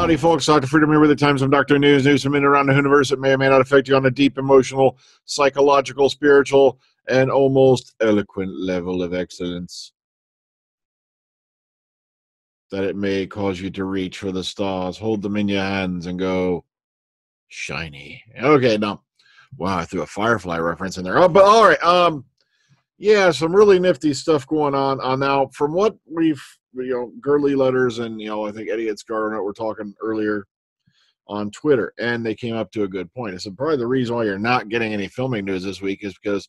Howdy, folks. Dr. Freedom here with the Times of Doctor News. News from in and around the universe that may or may not affect you on a deep emotional, psychological, spiritual, and almost eloquent level of excellence. That it may cause you to reach for the stars, hold them in your hands, and go shiny. Okay, no. Wow, I threw a Firefly reference in there. Oh, but all right. Yeah, some really nifty stuff going on. Now, from what we've, Gurley Letters and, I think Eddie and Scarnett were talking earlier on Twitter, and they came up to a good point. I said, probably the reason why you're not getting any filming news this week is because,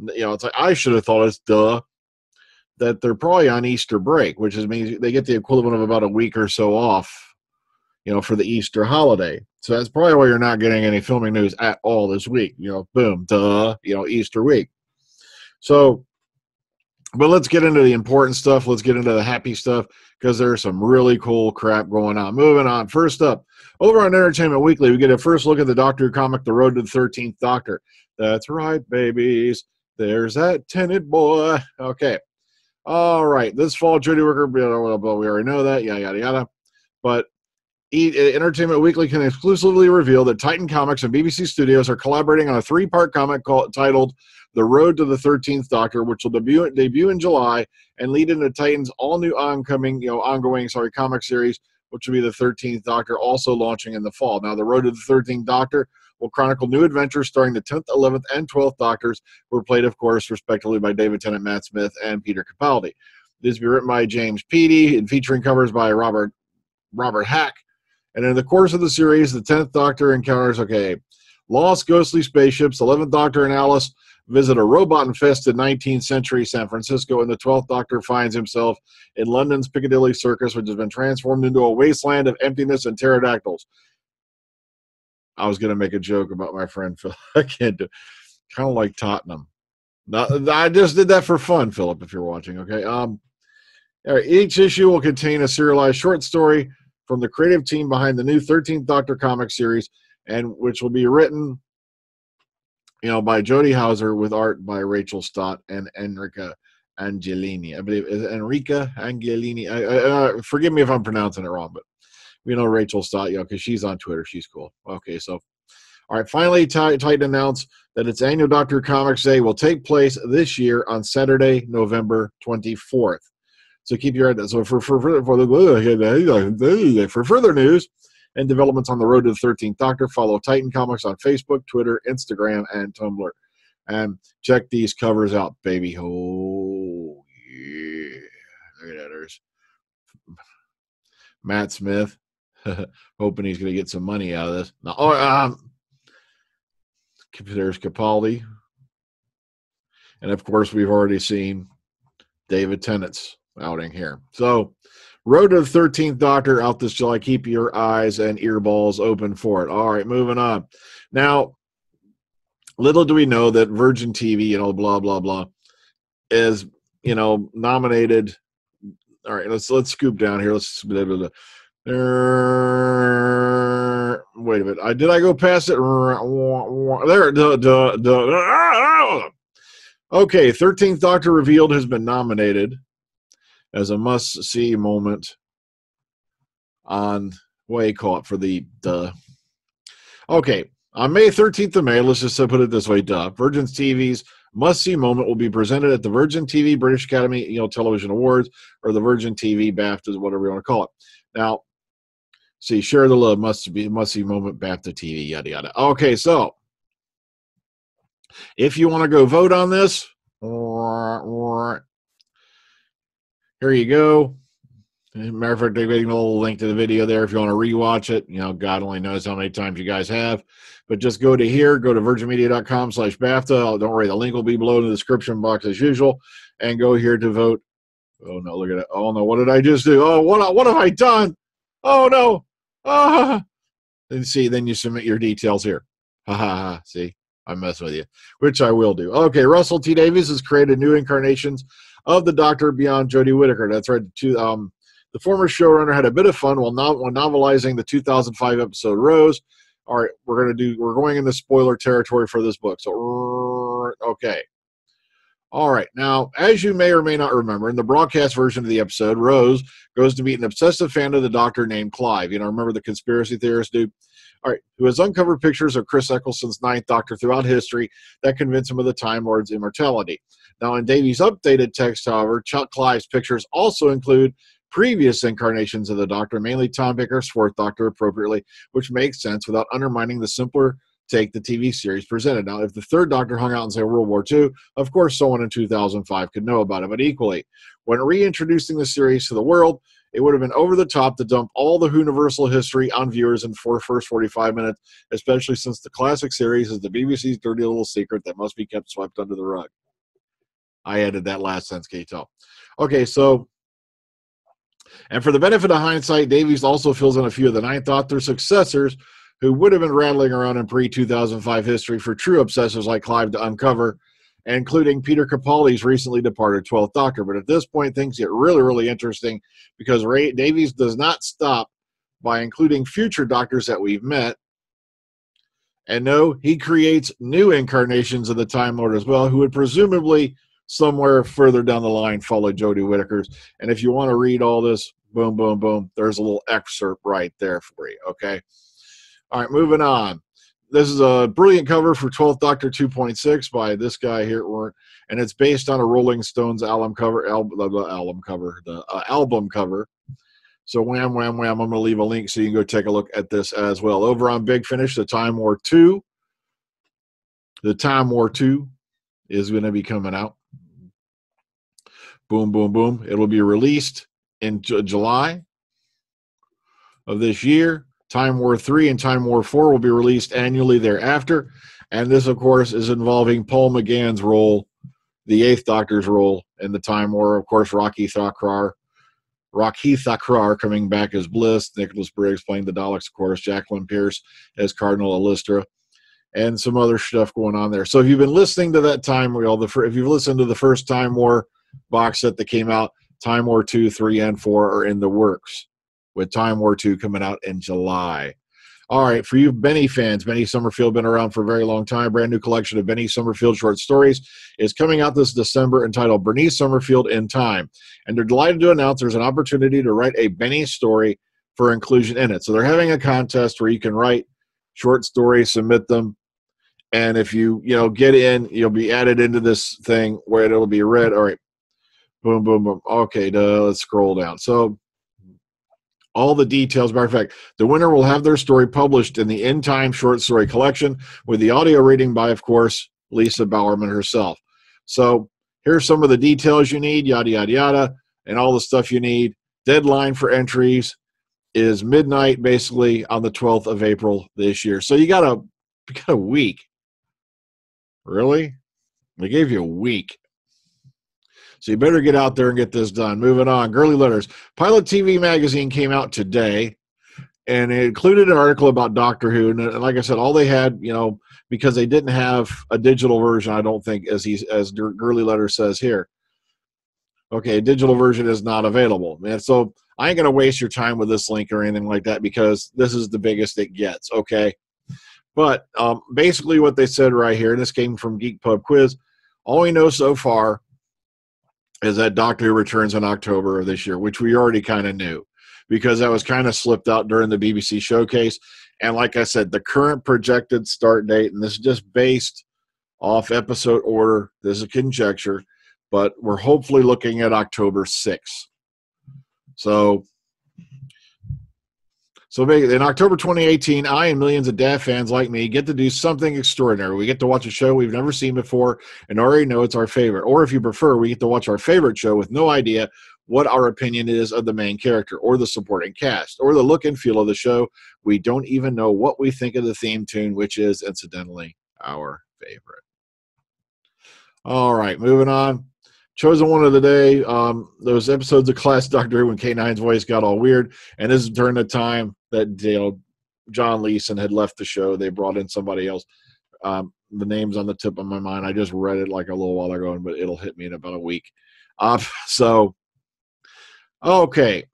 it's like I should have thought it's that they're probably on Easter break, which means they get the equivalent of about a week or so off, for the Easter holiday. So that's probably why you're not getting any filming news at all this week. Boom, Easter week. So, but let's get into the important stuff. Let's get into the happy stuff because there's some really cool crap going on. Moving on. First up, over on Entertainment Weekly, we get a first look at the Doctor Who comic, The Road to the 13th Doctor. That's right, babies. There's that Tenet boy. Okay. All right. This fall, Jodie Whittaker, we already know that, yada, yada. But Entertainment Weekly can exclusively reveal that Titan Comics and BBC Studios are collaborating on a 3-part comic titled The Road to the 13th Doctor, which will debut in July and lead into Titan's all-new ongoing comic series, which will be the 13th Doctor, also launching in the fall. Now, The Road to the 13th Doctor will chronicle new adventures starring the 10th, 11th, and 12th Doctors, who were played, of course, respectively by David Tennant, Matt Smith, and Peter Capaldi. This will be written by James Peaty and featuring covers by Robert Hack. And in the course of the series, the 10th Doctor encounters, lost ghostly spaceships. 11th Doctor and Alice visit a robot-infested 19th century San Francisco, and the 12th Doctor finds himself in London's Piccadilly Circus, which has been transformed into a wasteland of emptiness and pterodactyls. I was going to make a joke about my friend Phil. I can't do it. Kind of like Tottenham. I just did that for fun, Philip, if you're watching, okay? All right, each issue will contain a serialized short story from the creative team behind the new 13th Doctor comic series, and which will be written, by Jody Houser with art by Rachel Stott and Enrica Angelini. I believe is Enrica Angelini. Forgive me if I'm pronouncing it wrong, but we know Rachel Stott, because she's on Twitter. She's cool. Okay, so all right. Finally, Titan announced that its annual Doctor Comics Day will take place this year on Saturday, November 24th. So keep your eye. So for further news and developments on the road to the 13th Doctor, follow Titan Comics on Facebook, Twitter, Instagram, and Tumblr. And check these covers out, baby. Oh, yeah. Look at that. There's Matt Smith. Hoping he's going to get some money out of this. Now, there's Capaldi. And, of course, we've already seen David Tennant's outing here. So, Road to the 13th Doctor out this July. Keep your eyes and earballs open for it. All right, moving on. Now, little do we know that Virgin TV, blah, blah, blah, is, nominated. All right, let's scoop down here. Wait a minute. Did I go past it? There. Okay, 13th Doctor revealed has been nominated as a must-see moment on, what do you call it, for the. Okay, on May 13th of May, let's just put it this way, Virgin TV's must-see moment will be presented at the Virgin TV British Academy, Television Awards, or the Virgin TV BAFTAs, whatever you want to call it. Now, see, share the love, must-see moment, BAFTA TV, yada, yada. Okay, so if you want to go vote on this, here you go. Matter of fact, they're getting a little link to the video there if you want to rewatch it. God only knows how many times you guys have. But just go to here, go to virginmedia.com/BAFTA. Don't worry, the link will be below in the description box as usual. And go here to vote. Oh, no, look at it. Oh, no, what did I just do? Oh, what have I done? Oh, no. And see, then you submit your details here. Ha, ha, ha. See, I mess with you, which I will do. Okay, Russell T Davies has created new incarnations of the Doctor beyond Jodie Whittaker. That's right. The former showrunner had a bit of fun while novelizing the 2005 episode Rose. All right, we're going into spoiler territory for this book. So, okay. All right. Now, as you may or may not remember, in the broadcast version of the episode, Rose goes to meet an obsessive fan of the Doctor named Clive. You know, remember the conspiracy theorist dude? All right. Who has uncovered pictures of Chris Eccleston's Ninth Doctor throughout history that convince him of the Time Lord's immortality. Now, in Davies' updated text, however, Chuck Clive's pictures also include previous incarnations of the Doctor, mainly Tom Baker's Fourth Doctor, appropriately, which makes sense without undermining the simpler take the TV series presented. Now, if the Third Doctor hung out in, say, World War II, of course, someone in 2005 could know about it. But equally, when reintroducing the series to the world, it would have been over the top to dump all the Universal history on viewers in the first 45 minutes, especially since the classic series is the BBC's dirty little secret that must be kept swept under the rug. I added that last sentence, can you tell? Okay, so, and for the benefit of hindsight, Davies also fills in a few of the Ninth Doctor successors who would have been rattling around in pre-2005 history for true obsessors like Clive to uncover, including Peter Capaldi's recently departed 12th Doctor. But at this point, things get really, really interesting because Davies does not stop by including future Doctors that we've met. And no, he creates new incarnations of the Time Lord as well, who would presumably somewhere further down the line follow Jodie Whittaker's. And if you want to read all this, boom, boom, boom, there's a little excerpt right there for you, okay? All right, moving on. This is a brilliant cover for 12th Doctor 2.6 by this guy here, and it's based on a Rolling Stones album cover. The album cover. So wham, wham, wham. I'm going to leave a link so you can go take a look at this as well. Over on Big Finish, the Time War 2. The Time War 2 is going to be coming out. Boom, boom, boom. It'll be released in July of this year. Time War 3 and Time War 4 will be released annually thereafter. And this, of course, is involving Paul McGann's role, the Eighth Doctor's role in the Time War. Of course, Rocky Thakrar coming back as Bliss, Nicholas Briggs playing the Daleks, of course, Jacqueline Pierce as Cardinal Illustra, and some other stuff going on there. So if you've been listening to that Time War, if you've listened to the first Time War box set that came out, Time War 2, 3, and 4 are in the works, with Time War 2 coming out in July. All right, for you Benny fans, Bernice Summerfield, been around for a very long time. Brand new collection of Bernice Summerfield short stories is coming out this December entitled Bernice Summerfield in Time. And they're delighted to announce there's an opportunity to write a Benny story for inclusion in it. So they're having a contest where you can write short stories, submit them, and if you get in, you'll be added into this thing where it'll be read. All right, boom, boom, boom. Okay, let's scroll down. So all the details. Matter of fact, the winner will have their story published in the In Time short story collection with the audio reading by, of course, Lisa Bowerman herself. So here's some of the details you need, yada, yada, yada, and all the stuff you need. Deadline for entries is midnight, basically, on the 12th of April this year. So you got a week. Really? They gave you a week. So you better get out there and get this done. Moving on. Girly Letters. Pilot TV Magazine came out today, and it included an article about Doctor Who. And like I said, all they had, because they didn't have a digital version, I don't think, as Girly Letters says here. Okay, a digital version is not available. And so I ain't going to waste your time with this link or anything like that because this is the biggest it gets, okay? But basically what they said right here, and this came from Geek Pub Quiz, all we know so far is that Doctor Who returns in October of this year, which we already kind of knew because that was kind of slipped out during the BBC showcase. And like I said, the current projected start date, and this is just based off episode order, this is a conjecture, but we're hopefully looking at October 6th. So in October 2018, I and millions of DAF fans like me get to do something extraordinary. We get to watch a show we've never seen before and already know it's our favorite. Or if you prefer, we get to watch our favorite show with no idea what our opinion is of the main character or the supporting cast or the look and feel of the show. We don't even know what we think of the theme tune, which is, incidentally, our favorite. All right, moving on. Chosen one of the day, those episodes of Class Doctor Who when K9's voice got all weird, and this is during the time that John Leeson had left the show. They brought in somebody else. The name's on the tip of my mind. I just read it like a little while ago, but it'll hit me in about a week. Okay.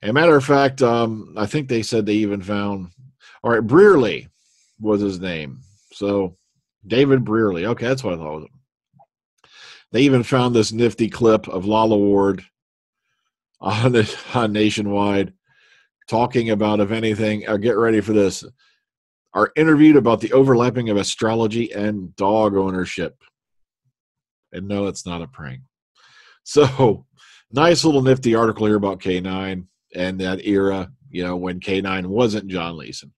As a matter of fact, I think they said they even found, all right, Brearley was his name. So David Brearley. Okay, that's what I thought was. They even found this nifty clip of Lala Ward on Nationwide talking about, if anything, get ready for this, are interviewed about the overlapping of astrology and dog ownership. And no, it's not a prank. So, nice little nifty article here about K9 and that era, you know, when K9 wasn't John Leeson.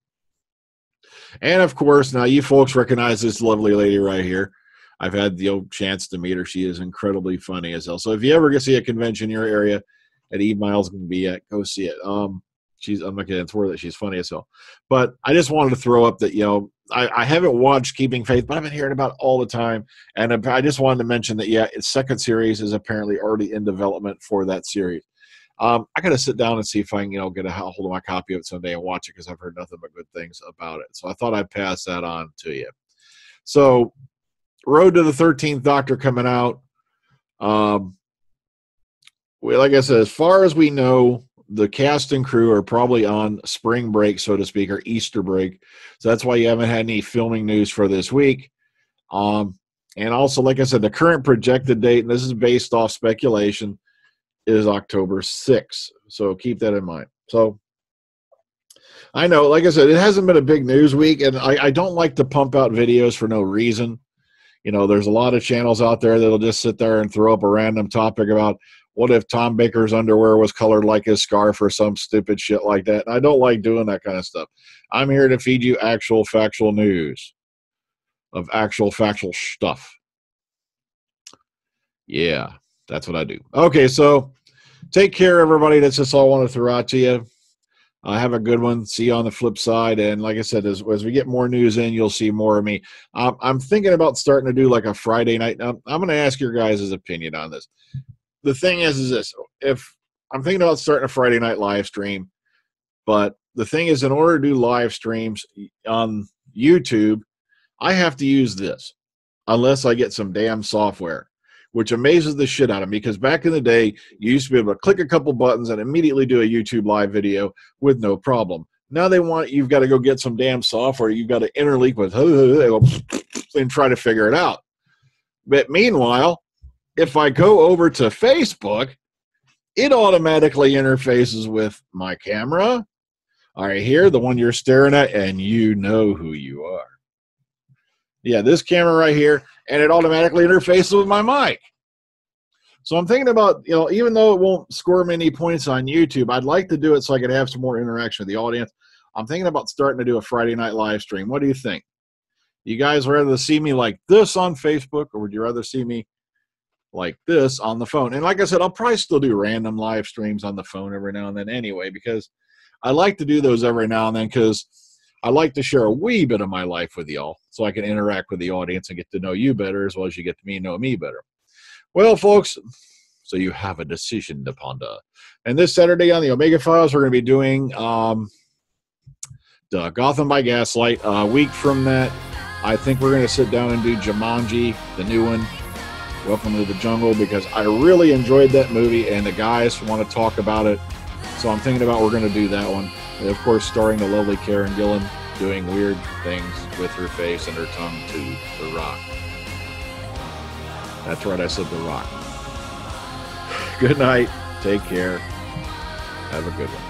And of course, now you folks recognize this lovely lady right here. I've had the chance to meet her. She is incredibly funny as hell. So if you ever get to see a convention in your area at Eve Miles can be at, go see it. I'm not going to swear that she's funny as hell. But I just wanted to throw up that, you know, I haven't watched Keeping Faith, but I've been hearing about it all the time. And I just wanted to mention that, yeah, its second series is apparently already in development for that series. I got to sit down and see if I can, you know, get a hold of my copy of it someday and watch it, because I've heard nothing but good things about it. So I thought I'd pass that on to you. So, Road to the 13th Doctor coming out. Like I said, as far as we know, the cast and crew are probably on spring break, so to speak, or Easter break. So that's why you haven't had any filming news for this week. And also, like I said, the current projected date, and this is based off speculation, is October 6th. So keep that in mind. So I know, like I said, it hasn't been a big news week, and I don't like to pump out videos for no reason. You know, there's a lot of channels out there that'll just sit there and throw up a random topic about what if Tom Baker's underwear was colored like his scarf or some stupid shit like that. And I don't like doing that kind of stuff. I'm here to feed you actual factual news of actual factual stuff. Yeah, that's what I do. Okay, so take care, everybody. That's just all I want to throw out to you. Have a good one. See you on the flip side. And like I said, as we get more news in, you'll see more of me. I'm thinking about starting to do like a Friday night. I'm going to ask your guys' opinion on this. The thing is this. If I'm thinking about starting a Friday night live stream, but the thing is, in order to do live streams on YouTube, I have to use this unless I get some damn software, which amazes the shit out of me, because back in the day, you used to be able to click a couple buttons and immediately do a YouTube live video with no problem. Now you've got to go get some damn software. You've got to interleak with and try to figure it out. But meanwhile, if I go over to Facebook, it automatically interfaces with my camera. All right, here, the one you're staring at, and you know who you are. Yeah, this camera right here, and it automatically interfaces with my mic. So I'm thinking about, you know, even though it won't score me any points on YouTube, I'd like to do it so I could have some more interaction with the audience. I'm thinking about starting to do a Friday night live stream. What do you think? You guys rather see me like this on Facebook, or would you rather see me like this on the phone? And like I said, I'll probably still do random live streams on the phone every now and then anyway, because I like to do those every now and then, because I like to share a wee bit of my life with y'all so I can interact with the audience and get to know you better, as well as you get to know me better. Well, folks, so you have a decision to ponder. And this Saturday on the Omega Files, we're going to be doing the Gotham by Gaslight. A week from that, I think we're going to sit down and do Jumanji, the new one, Welcome to the Jungle, because I really enjoyed that movie and the guys want to talk about it. So I'm thinking about we're going to do that one. And of course, starring the lovely Karen Gillan doing weird things with her face and her tongue to The Rock. That's right, I said The Rock. Good night. Take care. Have a good one.